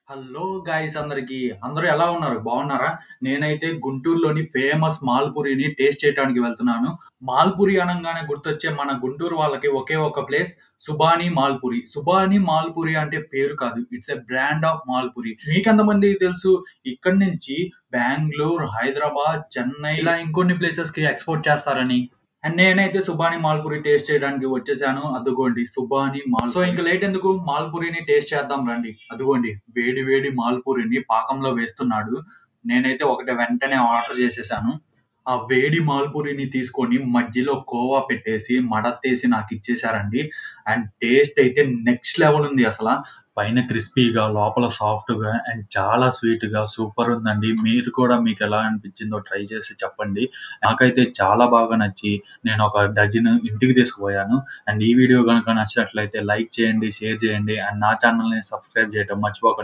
Hello guys అందరికి అందరూ ఎలా ఉన్నారు బాగున్నారా? నేనైతే గుంటూరులోని ఫేమస్ మాల్పూరిని టేస్ట్ చేయడానికి వెళ్తున్నాను. మాల్పూరి అనగానే గుర్తొచ్చే మన గుంటూరు వాళ్ళకి ఒకే ఒక ప్లేస్ సుబానీ మాల్పూరి. సుబానీ మాల్పూరి అంటే పేరు కాదు, it's a brand of malpuri. మీకెంతమంది తెలుసు? ఇక్కడి నుంచి బెంగళూరు, హైదరాబాద్, చెన్నై ఇలా ఇంకొన్ని ప్లేసెస్ కి ఎక్స్పోర్ట్ చేస్తారని. అండ్ నేనైతే సుబానీ మాల్పూరి టేస్ట్ చేయడానికి వచ్చేసాను. అదిగోండి సుబానీ మాల్. సో ఇంకా లేట్ ఎందుకు, మాల్పూరిని టేస్ట్ చేద్దాం రండి. అదిగోండి వేడి వేడి మాల్పూరిని పాకంలో వేస్తున్నాడు. నేనైతే ఒకటి వెంటనే ఆర్డర్ చేసేసాను. ఆ వేడి మాల్పూరిని తీసుకొని మధ్యలో కోవా పెట్టేసి మడతేసి నాకు ఇచ్చేసారండి. అండ్ టేస్ట్ అయితే నెక్స్ట్ లెవెల్ ఉంది అసలు. పైన క్రిస్పీగా, లోపల సాఫ్ట్‌గా అండ్ చాలా స్వీట్‌గా సూపర్ ఉందండి. మీరు కూడా మీకు ఎలా అనిపించిందో ట్రై చేసి చెప్పండి. నాకైతే చాలా బాగా నచ్చి నేను ఒక డజన్ ఇంటికి తీసుకుపోయాను. అండ్ ఈ వీడియో గనుక నచ్చినట్లయితే లైక్ చేయండి, షేర్ చేయండి అండ్ నా ఛానల్‌ని సబ్స్క్రైబ్ చేయడం మర్చిపోకండి.